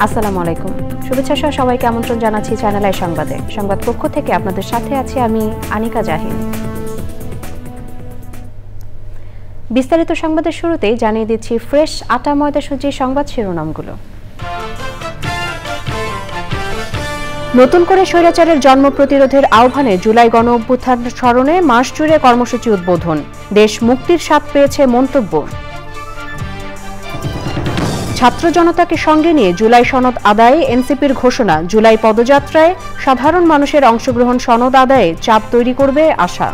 আসসালামু আলাইকুম, শুভেচ্ছা সহ সবাইকে আমন্ত্রণ জানাচ্ছি চ্যানেল আই সংবাদে। সংবাদ পক্ষ থেকে আপনাদের সাথে আছি আমি আনিকা জাহিন। বিস্তারিত সংবাদের শুরুতেই জানিয়ে দিচ্ছি ফ্রেশ আটা ময়দা সুজির সংবাদ শিরোনামগুলো। নতুন করে স্বৈরাচারের জন্ম প্রতিরোধের আহ্বানে জুলাই গণ অভ্যুত্থান স্মরণে মাস জুড়ে কর্মসূচি উদ্বোধন, দেশ মুক্তির স্বাদ পেয়েছে মন্তব্য। ছাত্র জনতাকে সঙ্গে নিয়ে জুলাই সনদ আদায়ে এনসিপির ঘোষণা, জুলাই পদযাত্রায় সাধারণ মানুষের অংশগ্রহণ সনদ আদায়ে চাপ তৈরি করবে আশা।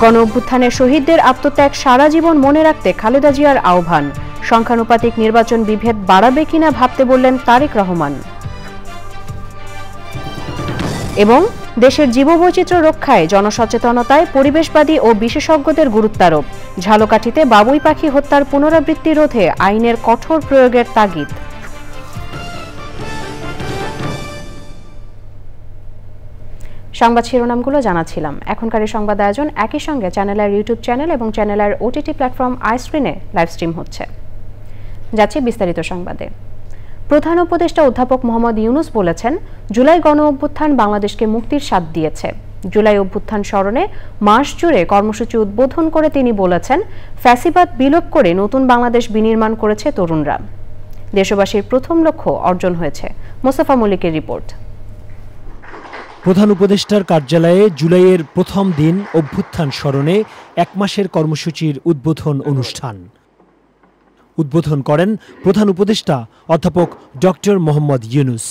গণ অভ্যুত্থানের শহীদদের আত্মত্যাগ সারা জীবন মনে রাখতে খালেদা জিয়ার আহ্বান, সংখ্যানুপাতিক নির্বাচন বিভেদ বাড়াবে কিনা ভাবতে বললেন তারেক রহমান। এবং দেশের জীববৈচিত্র্য রক্ষায় জনসচেতনতায় পরিবেশবাদী ও বিশেষজ্ঞদের গুরুত্বারোপ, ঝালকাঠিতে বাবুই পাখি হত্যার পুনরাবৃত্তি রোধে আইনের কঠোর প্রয়োগের তাগিদ। সংবাদ শিরোনামগুলো জানাচ্ছিলাম। এখনকার এই সংবাদ আয়োজন একই সঙ্গে চ্যানেলের ইউটিউব চ্যানেল এবং চ্যানেলের ওটিটি প্ল্যাটফর্ম আইস্ক্রিনে লাইভ স্ট্রিম হচ্ছে। যাচ্ছি বিস্তারিত সংবাদে। প্রধান উপদেষ্টা অধ্যাপক মোহাম্মদ ইউনুস বলেছেন, জুলাই গণ অভ্যুত্থান বাংলাদেশকে মুক্তির স্বাদ দিয়েছে। জুলাই অভ্যুত্থান স্মরণে মাস জুড়ে কর্মসূচি উদ্বোধন করে তিনি বলেছেন, ফ্যাসিবাদ বিলোপ করে নতুন বাংলাদেশ বিনির্মাণ করেছে তরুণরা। দেশবাসীর প্রথম লক্ষ্য অর্জন হয়েছে। মোস্তফা মল্লিকের রিপোর্ট। প্রধান উপদেষ্টার কার্যালয়ে জুলাইয়ের প্রথম দিন অভ্যুত্থান স্মরণে এক মাসের কর্মসূচির উদ্বোধন অনুষ্ঠান। উদ্বোধন করেন প্রধান উপদেষ্টা অধ্যাপক ডক্টর মোহাম্মদ ইউনুস।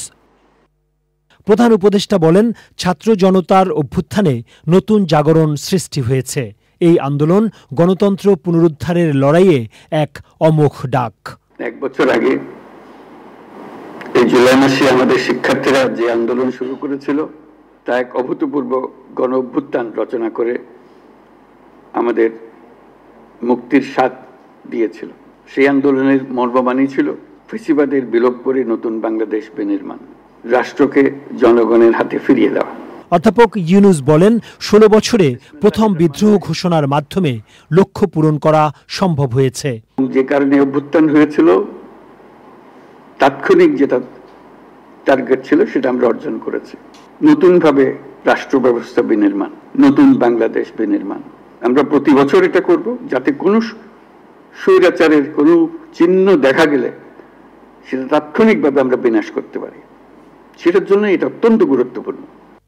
প্রধান উপদেষ্টা বলেন, ছাত্র জনতার অভ্যুত্থানে নতুন জাগরণ সৃষ্টি হয়েছে। এই আন্দোলন গণতন্ত্র পুনরুদ্ধারের লড়াইয়ে এক অমোঘ ডাক। এক বছর আগে এই জুলাই মাসে আমাদের শিক্ষার্থীরা যে আন্দোলন শুরু করেছিল তা এক অভূতপূর্ব গণ অভ্যুত্থান রচনা করে আমাদের মুক্তির স্বাদ দিয়েছিল। সেই আন্দোলনের মর্মবাণী ছিল ফ্যাসিবাদের বিলোপ করে নতুন বাংলাদেশ বিনির্মাণ, রাষ্ট্রকে জনগণের হাতে ফিরিয়ে দেওয়া। অধ্যাপক ইউনুস বলেন, 16 বছরে প্রথম বিদ্রোহ ঘোষণার মাধ্যমে লক্ষ্য পূরণ করা সম্ভব হয়েছে। যে কারণে অভ্যুত্থান হয়েছিল, তাৎক্ষণিক যেটা টার্গেট ছিল সেটা আমরা অর্জন করেছি। নতুনভাবে রাষ্ট্র ব্যবস্থা বিনির্মাণ, নতুন বাংলাদেশ বিনির্মাণ। আমরা প্রতি বছর এটা করব, যাতে কোনো স্বৈরাচারের কোনো চিহ্ন দেখা গেলে সেটা তাৎক্ষণিকভাবে আমরা বিনাশ করতে পারি। সেটার জন্য এটা অত্যন্ত গুরুত্বপূর্ণ।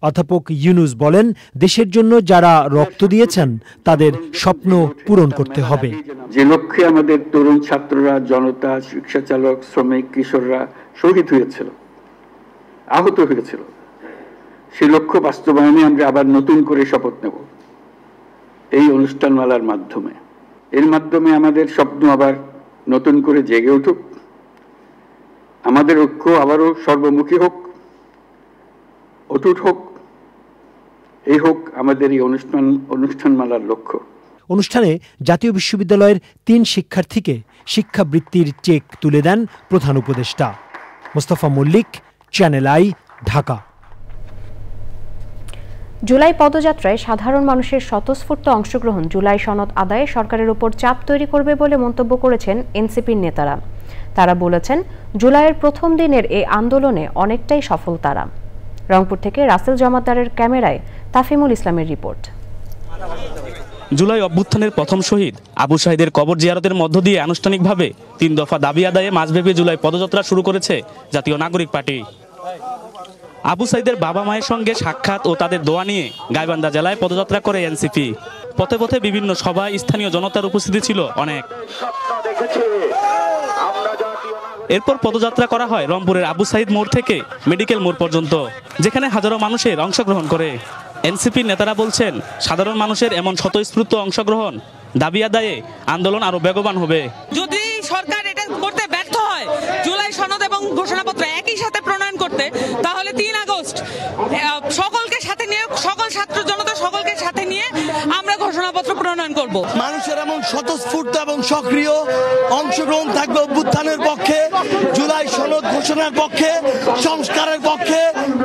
অধ্যাপক ইউনুস বলেন, দেশের জন্য যারা রক্ত দিয়েছেন তাদের স্বপ্ন পূরণ করতে হবে। যে লক্ষ্যে আমাদের তরুণ ছাত্ররা, জনতা, রিক্সা চালক, শ্রমিক, কিশোররা শহীদ হয়েছিল, আহত হয়েছিল, সেই লক্ষ্য বাস্তবায়নে আমরা আবার নতুন করে শপথ নেব এই অনুষ্ঠানমালার মাধ্যমে। এর মাধ্যমে আমাদের স্বপ্ন আবার নতুন করে জেগে উঠুক, আমাদের ঐক্য আবারও সর্বমুখী হোক, অটুট হোক। এই হোক আমাদের এই অনুষ্ঠানমালার লক্ষ্য। অনুষ্ঠানে জাতীয় বিশ্ববিদ্যালয়ের 3 শিক্ষার্থীকে শিক্ষাবৃত্তির চেক তুলে দেন প্রধান উপদেষ্টা। Mostafa Mallik, Channel i, Dhaka. July পদযাত্রায় সাধারণ মানুষের স্বতঃস্ফূর্ত অংশগ্রহণ জুলাই সনদ আদায়ে সরকারের উপর চাপ তৈরি করবে বলে মন্তব্য করেছেন এনসিপির নেতারা। তারা বলেছেন, জুলাইয়ের প্রথম দিনের এই আন্দোলনে অনেকটাই সফল তারা। রংপুর থেকে রাসেল জমাদ্দারের ক্যামেরায় তাফিমুল ইসলামের রিপোর্ট। জুলাই অভ্যুত্থানের প্রথম শহীদ আবু সাঈদের কবর জিয়ারতের মধ্য দিয়ে আনুষ্ঠানিকভাবে 3 দফা দাবি আদায়ে মাসব্যাপী জুলাই পদযাত্রা শুরু করেছে জাতীয় নাগরিক পার্টি। আবু সাঈদের বাবা মায়ের সঙ্গে সাক্ষাৎ ও তাদের দোয়া নিয়ে গাইবান্ধা জেলায় পদযাত্রা করে এনসিপি। পথে পথে বিভিন্ন সভায় স্থানীয় জনতার উপস্থিতি ছিল অনেক। এরপর পদযাত্রা করা হয় রংপুরের আবু সাঈদ মোড় থেকে মেডিকেল মোড় পর্যন্ত, যেখানে হাজারো মানুষের অংশগ্রহণ করে। এনসিপির নেতারা বলছেন, সাধারণ মানুষের এমন স্বতঃস্ফূর্ত অংশগ্রহণ দাবি আদায়ে আন্দোলন আরো বেগবান হবে। যদি সরকার এটা করতে ব্যর্থ হয়, জুলাই সনদ এবং ঘোষণাপত্র একই সাথে প্রণয়ন করতে, তাহলে 3 আগস্ট সকলকে মানুষের এমন স্বতঃস্ফূর্ত এবং সক্রিয় অংশগ্রহণ থাকবে অভ্যুত্থানের পক্ষে, জুলাই সনদ ঘোষণার পক্ষে, সংস্কারের পক্ষে,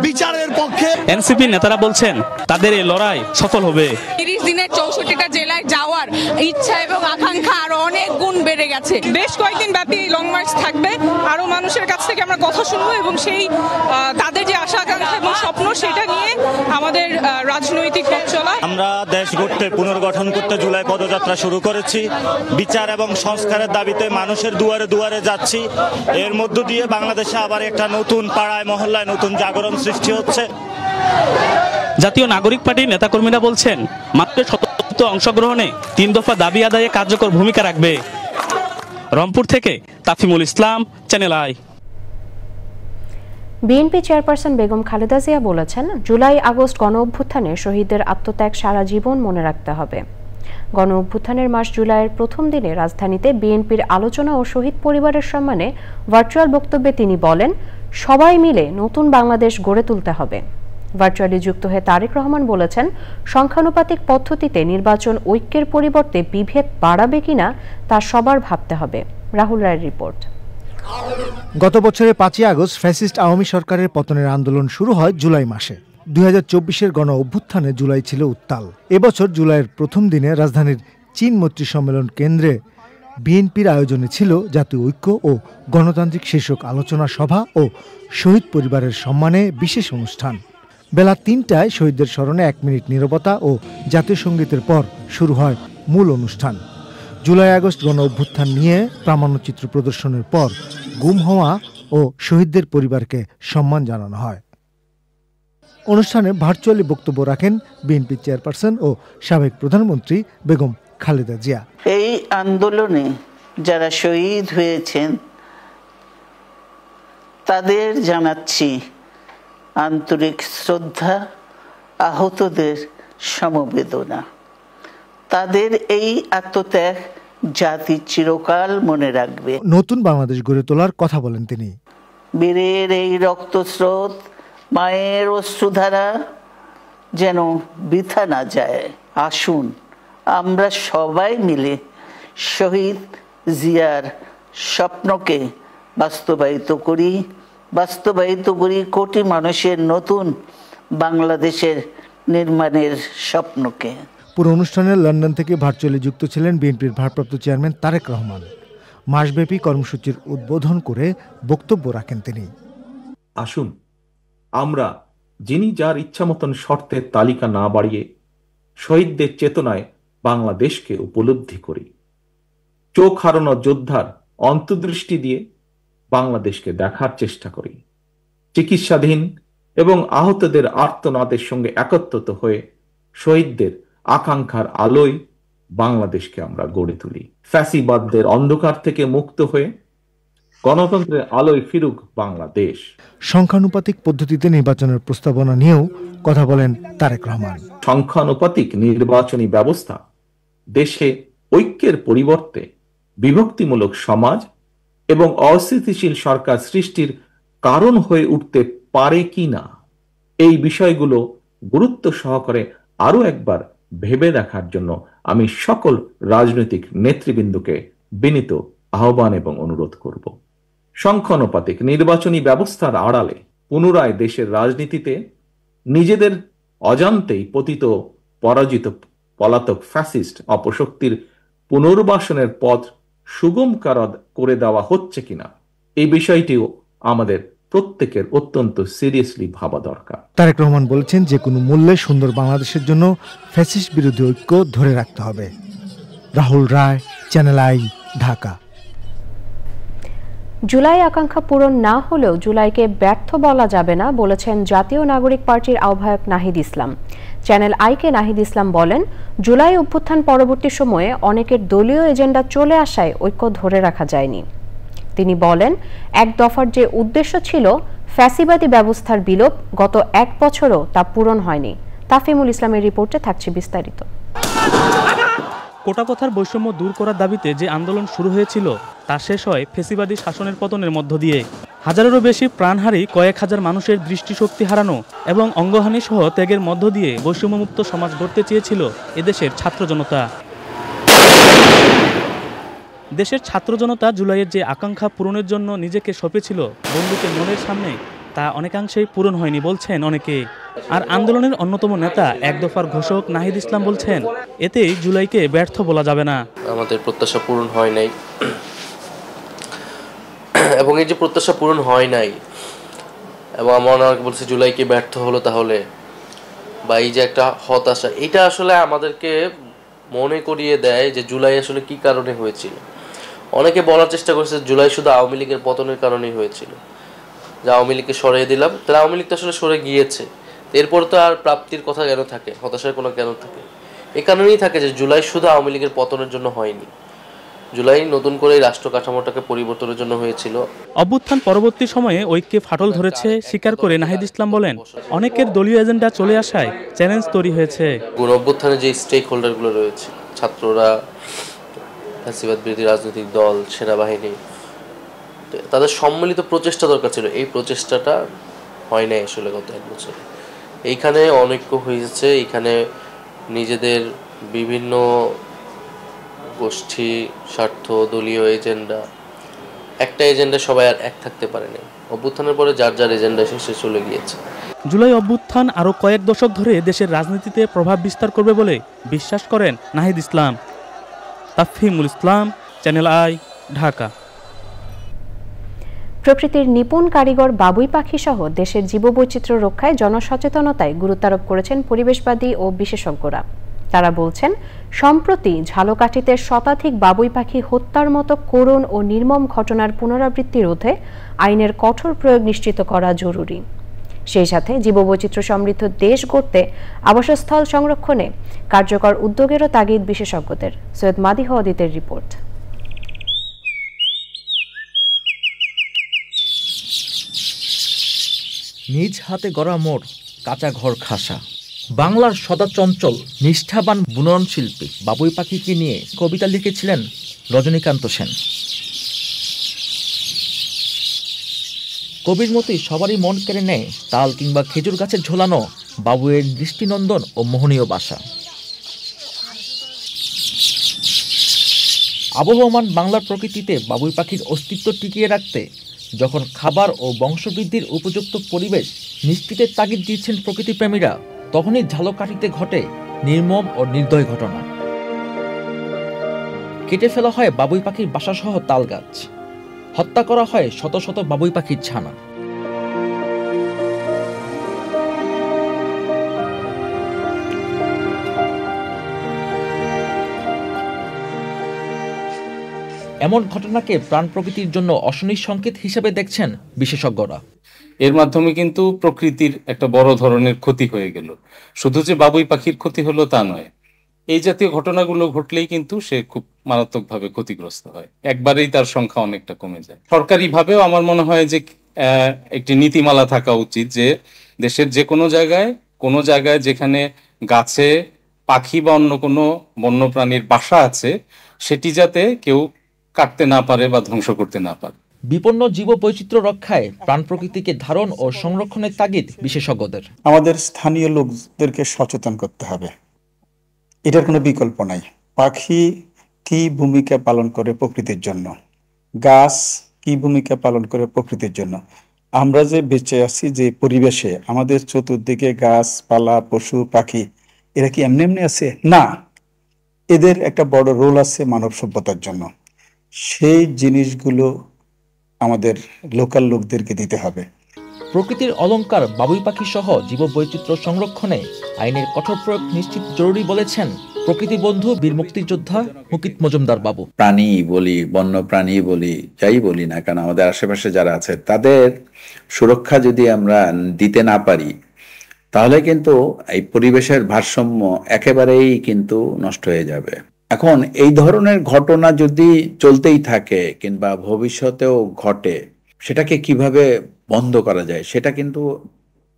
বিচারের পক্ষে। এনসিপি নেতারা বলছেন তাদের এই লড়াই সফল হবে। 30 দিনের 64টা জেলায় যাওয়ার ইচ্ছা এবং আকাঙ্ক্ষা আরো অনেক গুণ বেড়ে গেছে। বেশ কয়েকদিন ব্যাপী লং মার্চ থাকবে, আরো মানুষের কাছ থেকে আমরা কথা শুনবো এবং সেই তাদের যে আশা আকাঙ্ক্ষা এবং স্বপ্ন সেটা নিয়ে আমাদের রাজনৈতিক পথ চলা। আমরা দেশ গড়তে পুনর্গঠন করতে জুলাই পদযাত্রা শুরু করেছি। বিচার এবং সংস্কারের দাবিতে মানুষের দুয়ারে দুয়ারে যাচ্ছি। এর মধ্য দিয়ে বাংলাদেশে আবার একটা নতুন পাড়ায় মহল্লায় নতুন জাগরণ সৃষ্টি হচ্ছে। জাতীয় নাগরিক পার্টির নেতাকর্মীরা বলছেন মানুষের স্বতঃস্ফূর্ত অংশগ্রহণে 3 দফা দাবি আদায়ে কার্যকর ভূমিকা রাখবে। রংপুর থেকে Tafimul Islam, Channel i. BNP chairperson Begum Khaleda Zia বলেছেন, জুলাই আগস্ট গণ অভ্যুত্থানে শহীদদের আত্মত্যাগ সারা জীবন মনে রাখতে হবে। গণ অভ্যুত্থানের মাস জুলাইয়ের প্রথম দিনে রাজধানীতে বিএনপির আলোচনা ও শহীদ পরিবারের সম্মানে ভার্চুয়াল বক্তব্যে তিনি বলেন, সবাই মিলে নতুন বাংলাদেশ গড়ে তুলতে হবে। ভার্চুয়ালি যুক্ত হয়ে তারেক রহমান বলেছেন, সংখ্যানুপাতিক পদ্ধতিতে নির্বাচন ঐক্যের পরিবর্তে বিভেদ বাড়াবে কিনা তা সবার ভাবতে হবে। রাহুল রায়ের রিপোর্ট। গত বছরের 5ই আগস্ট ফ্যাসিস্ট আওয়ামী সরকারের পতনের আন্দোলন শুরু হয় জুলাই মাসে। 2024-এর গণ অভ্যুত্থানে জুলাই ছিল উত্তাল। এবছর জুলাইয়ের প্রথম দিনে রাজধানীর চীন মৈত্রী সম্মেলন কেন্দ্রে বিএনপির আয়োজনে ছিল জাতীয় ঐক্য ও গণতান্ত্রিক শীর্ষক আলোচনা সভা ও শহীদ পরিবারের সম্মানে বিশেষ অনুষ্ঠান। বেলা 3টায় শহীদদের স্মরণে 1 মিনিট নীরবতা ও জাতীয় সঙ্গীতের পর শুরু হয় মূল অনুষ্ঠান। জুলাই আগস্ট গণ অভ্যুত্থান নিয়ে প্রামাণ্যচিত্র প্রদর্শনের পর গুম হওয়া ও শহীদদের পরিবারকে সম্মান জানানো হয়। অনুষ্ঠানে ভার্চুয়ালি বক্তব্য রাখেন বিএনপি চেয়ারপারসন ও সাবেক প্রধানমন্ত্রী বেগম খালেদা জিয়া। এই আন্দোলনে যারা শহীদ হয়েছেন তাদের জানাচ্ছি আন্তরিক শ্রদ্ধা, আহতদের সমবেদনা। তাদের এই আত্মত্যাগ জাতি চিরকাল মনে রাখবে। নতুন বাংলাদেশ গড়ে তোলার কথা বলেন তিনি। বীরের এই রক্তস্রোত, মায়ের অশ্রুধারা যেন বৃথা না যায়। আসুন আমরা সবাই মিলে শহীদ জিয়ার স্বপ্নকে বাস্তবায়িত করি কোটি মানুষের নতুন বাংলাদেশের নির্মাণের স্বপ্নকে। পুরো অনুষ্ঠানে লন্ডন থেকে ভার্চুয়ালি যুক্ত ছিলেন বিএনপির ভারপ্রাপ্ত চেয়ারম্যান তারেক রহমান। মাসব্যাপী কর্মসূচির উদ্বোধন করে বক্তব্য রাখেন তিনি। আসুন আমরা যিনি যার ইচ্ছা মতন শর্তের তালিকা না বাড়িয়ে শহীদদের চেতনায় বাংলাদেশকে উপলব্ধি করি। চোখ হারানো যোদ্ধার অন্তর্দৃষ্টি দিয়ে বাংলাদেশকে দেখার চেষ্টা করি। চিকিৎসাধীন এবং আহতদের আর্তনাদের সঙ্গে একত্রিত হয়ে শহীদদের আকাঙ্ক্ষার আলোয় বাংলাদেশকে আমরা গড়ে তুলি। ফ্যাসিবাদদের অন্ধকার থেকে মুক্ত হয়ে গণতন্ত্রের আলোয় ফিরুক বাংলাদেশ। সংখ্যানুপাতিক পদ্ধতিতে নির্বাচনের প্রস্তাবনা নিয়েও কথা বলেন তারেক রহমান। সংখ্যানুপাতিক নির্বাচনী ব্যবস্থা দেশে ঐক্যের পরিবর্তে বিভক্তিমূলক সমাজ এবং অস্থিতিশীল সরকার সৃষ্টির কারণ হয়ে উঠতে পারে কি না, এই বিষয়গুলো গুরুত্ব সহকারে আরো একবার ভেবে দেখার জন্য আমি সকল রাজনৈতিক নেতৃবৃন্দকে বিনীত আহ্বান এবং অনুরোধ করব। সংখ্যানুপাতিক নির্বাচনী ব্যবস্থার আড়ালে পুনরায় দেশের রাজনীতিতে নিজেদের অজান্তেই পতিত পরাজিত পলাতক ফ্যাসিস্ট অপশক্তির পুনর্বাসনের পথ সুগম করে দেওয়া হচ্ছে কিনা, এই বিষয়টিও আমাদের প্রত্যেকের অত্যন্ত সিরিয়াসলি ভাবা দরকার। তারেক রহমান বলেছেন, যে কোনো মূল্যে সুন্দর বাংলাদেশের জন্য ফ্যাসিস্ট বিরোধী ঐক্য ধরে রাখতে হবে। রাহুল রায়, চ্যানেল আই, ঢাকা। জুলাই আকাঙ্ক্ষা পূরণ না হলেও জুলাইকে ব্যর্থ বলা যাবে না বলেছেন জাতীয় নাগরিক পার্টির আহ্বায়ক নাহিদ ইসলাম। চ্যানেল আইকে নাহিদ ইসলাম বলেন, জুলাই অভ্যুত্থান পরবর্তী সময়ে অনেকের দলীয় এজেন্ডা চলে আসায় ঐক্য ধরে রাখা যায়নি। তিনি বলেন, এক দফার যে উদ্দেশ্য ছিল ফ্যাসিবাদী ব্যবস্থার বিলোপ, গত 1 বছরও তা পূরণ হয়নি। তাফিমুল ইসলামের রিপোর্টে থাকছে বিস্তারিত। কোটা প্রথার বৈষম্য দূর করার দাবিতে যে আন্দোলন শুরু হয়েছিল তা শেষ হয় ফ্যাসিবাদী শাসনের পতনের মধ্য দিয়ে। হাজারেরও বেশি প্রাণহারি, কয়েক হাজার মানুষের দৃষ্টিশক্তি হারানো এবং অঙ্গহানি সহ ত্যাগের মধ্য দিয়ে বৈষম্যমুক্ত সমাজ গড়তে চেয়েছিল এদেশের ছাত্র জনতা। দেশের ছাত্র জনতা জুলাইয়ের যে আকাঙ্ক্ষা পূরণের জন্য নিজেকে সঁপেছিল বন্ধুকে মনের সামনে, তা অনেকাংশেই পূরণ হয়নি বলছেন অনেকে। আর আন্দোলনের অন্যতম নেতা এক দফার ঘোষক নাহিদ ইসলাম বলছেন, এতেই জুলাইকে ব্যর্থ বলা যাবে না। আমাদের প্রত্যাশা পূরণ হয় নাই, এবং এই যে প্রত্যাশা পূরণ হয় নাই এবং আমার অনেকে বলছে জুলাইকে ব্যর্থ হলো তাহলে, বা এই যে একটা হতাশা, এটা আসলে আমাদেরকে মনে করিয়ে দেয় যে জুলাই আসলে কি কারণে হয়েছিল। অনেকে বলার চেষ্টা করেছে জুলাই শুধু আওয়ামী লীগের পতনের কারণেই হয়েছিল, যে আওয়ামী লীগকে সরিয়ে দিলাম, তাহলে আওয়ামী লীগ তো আসলে সরে গিয়েছে, এরপর তো আর প্রাপ্তির কথা কেন থাকে, হতাশার কোনো কেন থাকে? এই কারণেই থাকে যে জুলাই শুধু আওয়ামী লীগের পতনের জন্য হয়নি, জুলাই নতুন করে রাষ্ট্র কাঠামোটাকে পরিবর্তনের জন্য হয়েছিল। অভ্যুত্থান পরবর্তী সময়ে ঐক্যে ফাটল ধরেছে স্বীকার করে নাহিদ ইসলাম বলেন, অনেকের দলীয় এজেন্ডা চলে আসায় চ্যালেঞ্জ তৈরি হয়েছে। অভ্যুত্থানে যে স্টেক হোল্ডারগুলো রয়েছে, ছাত্ররা, ফ্যাসিবাদ বিরোধী রাজনৈতিক দল, সেনাবাহিনী, তাদের সম্মিলিত প্রচেষ্টা দরকার ছিল। এই প্রচেষ্টাটা হয় নাই আসলে গত 1 বছরে। এইখানে অনৈক্য হয়েছে, এইখানে নিজেদের বিভিন্ন গোষ্ঠী, স্বার্থ, দলীয় এজেন্ডা, একটা এজেন্ডা সবাই আর এক থাকতে পারে নাই। অভ্যুত্থানের পরে যার যার এজেন্ডা শেষে চলে গিয়েছে। জুলাই অভ্যুত্থান আরও কয়েক দশক ধরে দেশের রাজনীতিতে প্রভাব বিস্তার করবে বলে বিশ্বাস করেন নাহিদ ইসলাম। তাফহিমুল ইসলাম, চ্যানেল আই, ঢাকা। প্রকৃতির নিপুণ কারিগর বাবুই পাখি সহ দেশের জীববৈচিত্র্য রক্ষায় জনসচেতনতায় গুরুত্বারোপ করেছেন পরিবেশবাদী ও বিশেষজ্ঞরা। তারা বলছেন, সম্প্রতি ঝালকাঠিতে শতাধিক বাবুই পাখি হত্যার মতো করুণ ও নির্মম ঘটনার পুনরাবৃত্তি রোধে আইনের কঠোর প্রয়োগ নিশ্চিত করা জরুরি। সেই সাথে জীববৈচিত্র্য সমৃদ্ধ দেশ গড়তে আবাসস্থল সংরক্ষণে কার্যকর উদ্যোগেরও তাগিদ বিশেষজ্ঞদের। সৈয়দ মাদিহ অদিতের রিপোর্ট। নিজ হাতে গড়া মোর কাঁচা ঘর খাসা, বাংলার সদাচঞ্চল নিষ্ঠাবান বুনন শিল্পী বাবুই পাখিকে নিয়ে কবিতা লিখেছিলেন রজনীকান্ত সেন। কবির মতোই সবারই মন কেড়ে নেয় তাল কিংবা খেজুর গাছের ঝোলানো বাবুয়ের দৃষ্টিনন্দন ও মোহনীয় বাসা। আবহমান বাংলার প্রকৃতিতে বাবুই পাখির অস্তিত্ব টিকিয়ে রাখতে যখন খাবার ও বংশবৃদ্ধির উপযুক্ত পরিবেশ নিশ্চিতের তাগিদ দিচ্ছেন প্রকৃতিপ্রেমীরা, তখনই ঝালকাঠিতে ঘটে নির্মম ও নির্দয় ঘটনা। কেটে ফেলা হয় বাবুই পাখির বাসাসহ তাল গাছ, হত্যা করা হয় শত শত বাবুই পাখির ছানা। এমন ঘটনাকে প্রাণ প্রকৃতির জন্য অশনির সংকেত হিসেবে দেখছেন বিশেষজ্ঞরা। এর মাধ্যমে কিন্তু প্রকৃতির একটা বড় ধরনের ক্ষতি হয়ে গেল। শুধু যে বাবুই পাখির ক্ষতি হলো তা নয়, এই জাতীয় ঘটনাগুলো ঘটলেই কিন্তু সে খুব মারাত্মকভাবে ক্ষতিগ্রস্ত হয়, একবারেই তার সংখ্যা অনেকটা কমে যায়। সরকারিভাবেও আমার মনে হয় যে একটি নীতিমালা থাকা উচিত যে দেশের যে কোনো জায়গায় যেখানে গাছে পাখি বা অন্য কোনো বন্যপ্রাণীর বাসা আছে, সেটি যাতে কেউ কাটতে না পারে বা ধ্বংস করতে না পারে। বিপন্ন জীববৈচিত্র্য রক্ষায় প্রাণ প্রকৃতিকে ধারণ ও সংরক্ষণের তাগিদ বিশেষজ্ঞদের। আমাদের স্থানীয় লোকদেরকে সচেতন করতে হবে, এটার কোনো বিকল্প নাই। পাখি কি ভূমিকা পালন করে প্রকৃতির জন্য, গাছ কি ভূমিকা পালন করে প্রকৃতির জন্য। আমরা যে বেঁচে আছি যে পরিবেশে, আমাদের চতুর্দিকে গাছপালা, পশু পাখি, এরা কি এমনি এমনি আছে? না, এদের একটা বড় রোল আছে মানব সভ্যতার জন্য। সেই জিনিসগুলো আমাদের লোকাল লোকদেরকে দিতে হবে। প্রকৃতির অলংকার বাবুই পাখি সহ জীববৈচিত্র্য সংরক্ষণে আইনের কঠোর প্রয়োগ নিশ্চিত জরুরি বলেছেন প্রকৃতি বন্ধু বীর মুক্তিযোদ্ধা মুকিত মজুমদার বাবু। প্রাণী বলি, বন্য প্রাণী বলি, যাই বলি না কেন, আমাদের আশেপাশে যারা আছে তাদের সুরক্ষা যদি আমরা দিতে না পারি, তাহলে কিন্তু এই পরিবেশের ভারসাম্য একেবারেই কিন্তু নষ্ট হয়ে যাবে। এখন এই ধরনের ঘটনা যদি চলতেই থাকে কিংবা ভবিষ্যতেও ঘটে, সেটাকে কিভাবে বন্ধ করা যায় সেটা কিন্তু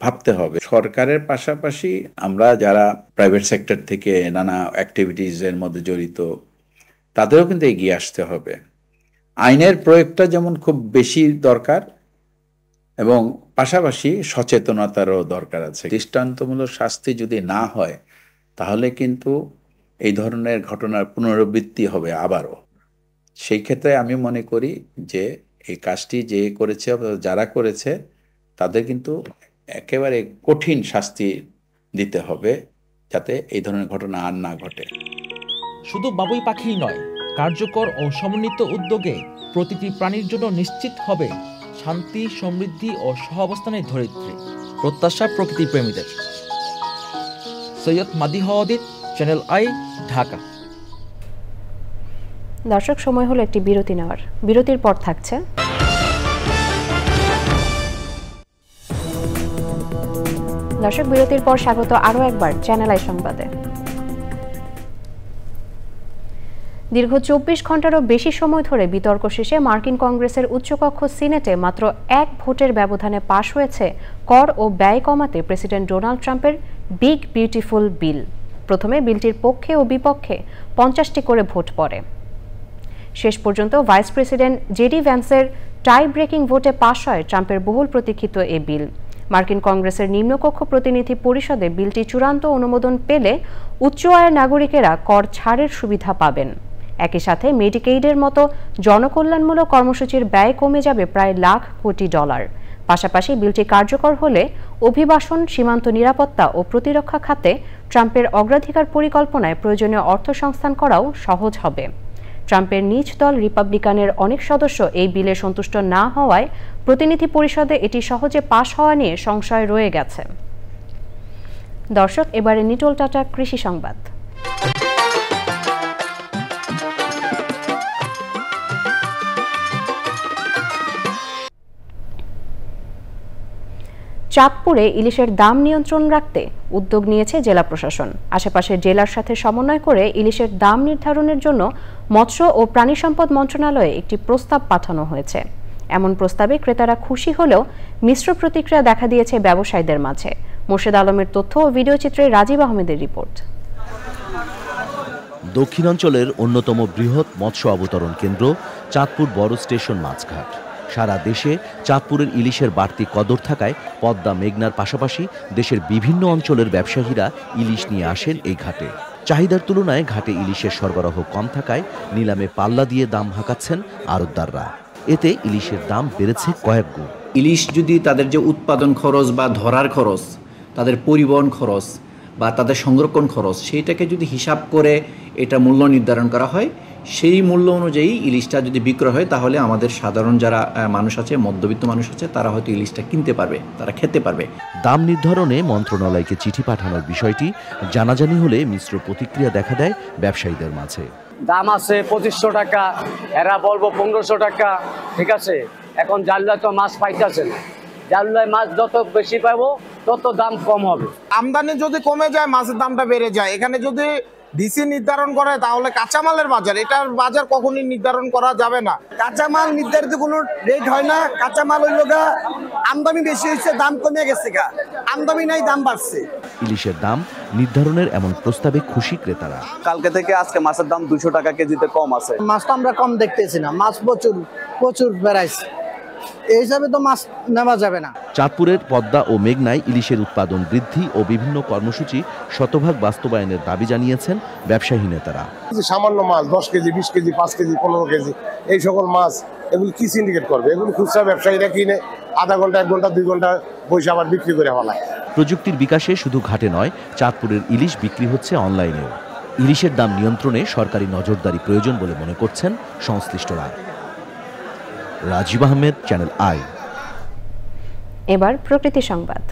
ভাবতে হবে। সরকারের পাশাপাশি আমরা যারা প্রাইভেট সেক্টর থেকে নানা অ্যাক্টিভিটিজের মধ্যে জড়িত, তাদেরও কিন্তু এগিয়ে আসতে হবে। আইনের প্রয়োগটা যেমন খুব বেশি দরকার, এবং পাশাপাশি সচেতনতারও দরকার আছে। দৃষ্টান্তমূলক শাস্তি যদি না হয়, তাহলে কিন্তু এই ধরনের ঘটনার পুনরাবৃত্তি হবে আবারও। সেই ক্ষেত্রে আমি মনে করি যে এই কাজটি যে করেছে, যারা করেছে তাদের কিন্তু একেবারে কঠিন শাস্তি দিতে হবে, যাতে এই ধরনের ঘটনা আর না ঘটে। শুধু বাবুই পাখি নয়, কার্যকর ও সমন্বিত উদ্যোগে প্রতিটি প্রাণীর জন্য নিশ্চিত হবে শান্তি, সমৃদ্ধি ও সহাবস্থানের ধরিত্রী। প্রত্যাশা প্রকৃতি প্রেমীদের। সৈয়দ মাদি হওয়াদিদ, চ্যানেল আই, ঢাকা। দর্শক, সময় হলো একটি বিরতি নেওয়ার। বিরতির পর থাকছে দর্শক, বিরতির পর স্বাগত আরও একবার চ্যানেল আই সংবাদে। দীর্ঘ 24 ঘন্টারও বেশি সময় ধরে বিতর্ক শেষে মার্কিন কংগ্রেসের উচ্চকক্ষ সিনেটে মাত্র এক ভোটের ব্যবধানে পাশ হয়েছে কর ও ব্যয় কমাতে প্রেসিডেন্ট ডোনাল্ড ট্রাম্পের বিগ বিউটিফুল বিল। প্রথমে বিলটির পক্ষে ও বিপক্ষে 50টি করে ভোট পড়ে। শেষ পর্যন্ত ভাইস প্রেসিডেন্ট জেডি ভ্যান্সের টাই ব্রেকিং ভোটে পাশ হয় ট্রাম্পের বহুল প্রতীক্ষিত এ বিল। মার্কিন কংগ্রেসের নিম্নকক্ষ প্রতিনিধি পরিষদে বিলটি চূড়ান্ত অনুমোদন পেলে উচ্চ আয়ের নাগরিকেরা কর ছাড়ের সুবিধা পাবেন। একই সাথে মেডিকেইডের মতো জনকল্যাণমূলক কর্মসূচির ব্যয় কমে যাবে প্রায় $1,00,000 কোটি। পাশাপাশি বিলটি কার্যকর হলে অভিবাসন, সীমান্ত নিরাপত্তা ও প্রতিরক্ষা খাতে ট্রাম্পের অগ্রাধিকার পরিকল্পনায় প্রয়োজনীয় অর্থ সংস্থান করাও সহজ হবে। ট্রাম্পের নিজ দল রিপাবলিকানের অনেক সদস্য এই বিলে সন্তুষ্ট না হওয়ায় প্রতিনিধি পরিষদে এটি সহজে পাশ হওয়া নিয়ে সংশয় রয়ে গেছে। দর্শক, এবারে নিটোল টাটা কৃষি সংবাদ। চাঁদপুরে ইলিশের দাম নিয়ন্ত্রণ রাখতে উদ্যোগ নিয়েছে জেলা প্রশাসন। আশেপাশের জেলার সাথে সমন্বয় করে ইলিশের দাম নির্ধারণের জন্য মৎস্য ও প্রাণী সম্পদ মন্ত্রণালয়ে একটি প্রস্তাব পাঠানো হয়েছে। এমন প্রস্তাবে ক্রেতারা খুশি হলেও মিশ্র প্রতিক্রিয়া দেখা দিয়েছে ব্যবসায়ীদের মাঝে। মোর্শেদ আলমের তথ্য ও ভিডিও চিত্রে রাজীব আহমেদের রিপোর্ট। দক্ষিণাঞ্চলের অন্যতম বৃহৎ মৎস্য অবতরণ কেন্দ্র চাঁদপুর বড় স্টেশন মাছঘাট। সারা দেশে চাঁদপুরের ইলিশের বাড়তি কদর থাকায় পদ্মা, মেঘনার পাশাপাশি দেশের বিভিন্ন অঞ্চলের ব্যবসায়ীরা ইলিশ নিয়ে আসেন এই ঘাটে। চাহিদার তুলনায় ঘাটে ইলিশের সরবরাহ কম থাকায় নিলামে পাল্লা দিয়ে দাম হাঁকাচ্ছেন আড়তদাররা। এতে ইলিশের দাম বেড়েছে কয়েক গুণ। ইলিশ যদি তাদের যে উৎপাদন খরচ বা ধরার খরচ, তাদের পরিবহন খরচ বা তাদের সংরক্ষণ খরচ, সেইটাকে যদি হিসাব করে এটা মূল্য নির্ধারণ করা হয়, সেই মূল্য অনুযায়ী ইলিশটা যদি বিক্রয় হয়, তাহলে আমাদের সাধারণ যারা মানুষ আছে, মধ্যবিত্ত মানুষ আছে, তারা হয়তো ইলিশটা কিনতে পারবে, তারা খেতে পারবে। দাম নির্ধারণে মন্ত্রণালয়কে চিঠি পাঠানোর বিষয়টি জানাজানি হলে মিশ্র প্রতিক্রিয়া দেখা দেয় ব্যবসায়ীদের মাঝে। দাম আছে 2500 টাকা, এরা বলবো 1500 টাকা, ঠিক আছে। এখন জালুয়ায় তো মাছ পাইতেছে না, জালুয়ায় মাছ যত বেশি পাবো তত দাম কম হবে। আমদানি যদি কমে যায়, মাছের দামটা বেড়ে যায়। এখানে যদি ডিসি নির্ধারণ করে, তাহলে কাঁচামালের বাজার, এটার বাজার কখনই নির্ধারণ করা যাবে না। কাঁচামাল নির্ধারিত কোনো রেট হয় না। কাঁচামাল হইল গা, আমদানি বেশি হয়েছে, দাম কমে গেছে গা, আমদানি নাই, দাম বাড়ছে। ইলিশের দাম নির্ধারণের এমন প্রস্তাবে খুশি ক্রেতারা। কালকে থেকে আজকে মাছের দাম 200 টাকা কেজিতে কম আছে। মাছটা আমরা কম দেখতেছি না, মাছ প্রচুর বেড়াইছে, এই হিসাবে তো মাছ নেওয়া যাবে না। চাঁদপুরের পদ্মা ও মেঘনায় ইলিশের উৎপাদন বৃদ্ধি ও বিভিন্ন কর্মসূচি শতভাগ বাস্তবায়নের দাবি জানিয়েছেন ব্যবসায়ী নেতারা। সামান্য মাছ 10 কেজি, 20 কেজি, 5 কেজি, 15 কেজি, এই সকল মাছ এগুলো কি সিন্ডিকেট করবে? এগুলো খুচরা ব্যবসায়ীরা কিনে আধা ঘন্টা, 1 ঘন্টা, 2 ঘন্টা বসে আবার বিক্রি করে ফেলায়। প্রযুক্তির বিকাশে শুধু ঘাটে নয়, চাঁদপুরের ইলিশ বিক্রি হচ্ছে অনলাইনেও। ইলিশের দাম নিয়ন্ত্রণে সরকারি নজরদারি প্রয়োজন বলে মনে করছেন সংশ্লিষ্টরা। Rajib Ahmed, channel I. এবার প্রকৃতি সংবাদ।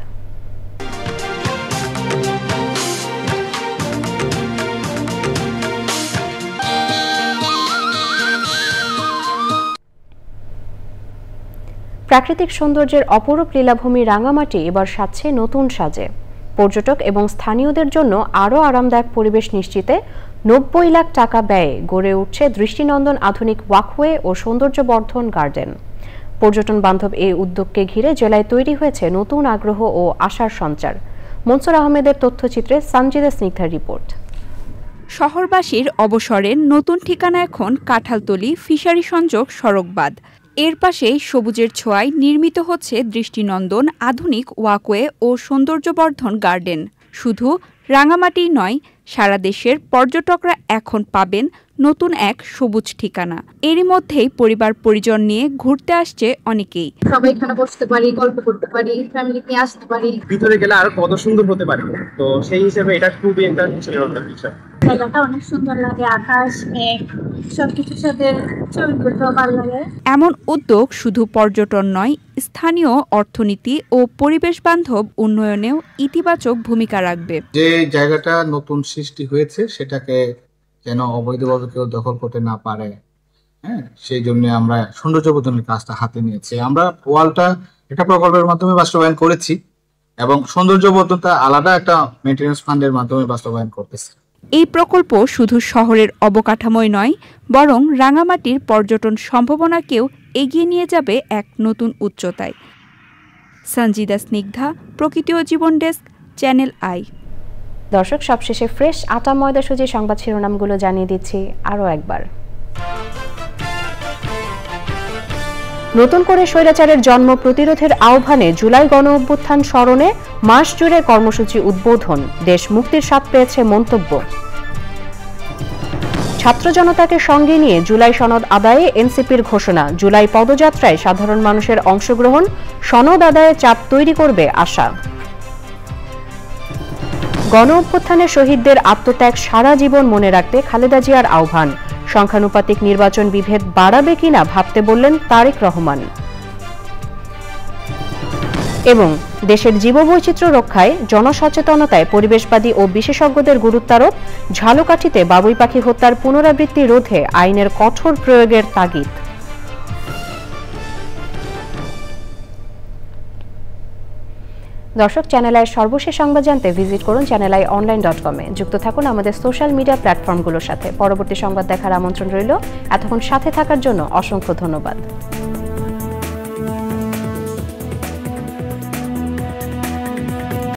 প্রাকৃতিক সৌন্দর্যের অপরূপ লীলাভূমি রাঙামাটি এবার সাজছে নতুন সাজে। পর্যটক এবং স্থানীয়দের জন্য আরও আরামদায়ক পরিবেশ নিশ্চিতে 90 লাখ টাকা ব্যয়ে গড়ে উঠছে দৃষ্টিনন্দন আধুনিক ওয়াকওয়ে ও সৌন্দর্যবর্ধন গার্ডেন। পর্যটন বান্ধব এই উদ্যোগকে ঘিরে জেলায় তৈরি হয়েছে নতুন আগ্রহ ও আশার সঞ্চার। মনসুর আহমেদের তথ্যচিত্রে সঞ্জিদা স্নিগ্ধার রিপোর্ট। শহরবাসীর অবসরের নতুন ঠিকানা এখন কাঁঠালতলী ফিশারি সংযোগ সড়কবাঁধ। এর পাশেই সবুজের ছোঁয়ায় নির্মিত হচ্ছে দৃষ্টিনন্দন আধুনিক ওয়াকওয়ে ও সৌন্দর্যবর্ধন গার্ডেন। শুধু রাঙামাটি নয়, সারা দেশের পর্যটকরা এখন পাবেন নতুন এক সবুজ ঠিকানা। এরই মধ্যেই পরিবার পরিজন নিয়ে ঘুরতে আসছে অনেকেই। সবাই এখানে বসতে পারি, গল্প করতে পারি, ফ্যামিলি নিয়ে আসতে পারি। ভিতরে গেলে আরো কত সুন্দর হতে পারে, তো সেই হিসেবে এটা খুবই একটা বিষয়। জায়গাটা অনেক সুন্দর লাগে, আকাশ মেঘ সবকিছুর সাথে ছবি তুলতেও ভালো লাগে। এমন উদ্যোগ শুধু পর্যটন নয়, স্থানীয় অর্থনীতি ও পরিবেশ বান্ধব উন্নয়নেও ইতিবাচক ভূমিকা রাখবে। যে জায়গাটা নতুন সৃষ্টি হয়েছে সেটাকে যেন অবৈধভাবে কেউ দখল করতে না পারে, হ্যাঁ, সেই জন্য আমরা সৌন্দর্যবর্ধনের কাজটা হাতে নিয়েছি। আমরা ওয়ালটা একটা প্রকল্পের মাধ্যমে বাস্তবায়ন করেছি এবং সৌন্দর্যবর্ধনটা আলাদা একটা মেইনটেনেন্স ফান্ডের মাধ্যমে বাস্তবায়ন করতেছি। এই প্রকল্প শুধু শহরের অবকাঠামোই নয়, বরং রাঙামাটির পর্যটন সম্ভাবনাকেও এগিয়ে নিয়ে যাবে এক নতুন উচ্চতায়। সঞ্জিদা স্নিগ্ধা, প্রকৃতি ও জীবন ডেস্ক, চ্যানেল আই। দর্শক, সবশেষে ফ্রেশ আটা ময়দা সুজি সংবাদ শিরোনামগুলো জানিয়ে দিচ্ছি আরও একবার। নতুন করে স্বৈরাচারের জন্ম প্রতিরোধের আহ্বানে জুলাই গণ অভ্যুত্থান স্মরণে মাস জুড়ে কর্মসূচি উদ্বোধন, দেশ মুক্তির স্বাদ পেয়েছে মন্তব্য। ছাত্র জনতাকে সঙ্গে নিয়ে জুলাই সনদ আদায়ে এনসিপির ঘোষণা, জুলাই পদযাত্রায় সাধারণ মানুষের অংশগ্রহণ সনদ আদায়ে চাপ তৈরি করবে আশা। গণ অভ্যুত্থানের শহীদদের আত্মত্যাগ সারা জীবন মনে রাখতে খালেদা জিয়ার আহ্বান, সংখ্যানুপাতিক নির্বাচন বিভেদ বাড়াবে কিনা ভাবতে বললেন তারেক রহমান। এবং দেশের জীববৈচিত্র্য রক্ষায় জনসচেতনতায় পরিবেশবাদী ও বিশেষজ্ঞদের গুরুত্বারোপ, ঝালকাঠিতে বাবুই পাখি হত্যার পুনরাবৃত্তি রোধে আইনের কঠোর প্রয়োগের তাগিদ। দর্শক, চ্যানেল আইয়ের সর্বশেষ সংবাদ জানতে ভিজিট করুন channelionline.com-এ। যুক্ত থাকুন আমাদের সোশ্যাল মিডিয়া প্ল্যাটফর্মগুলোর সাথে। পরবর্তী সংবাদ দেখার আমন্ত্রণ রইল। এতক্ষণ সাথে থাকার জন্য অসংখ্য ধন্যবাদ।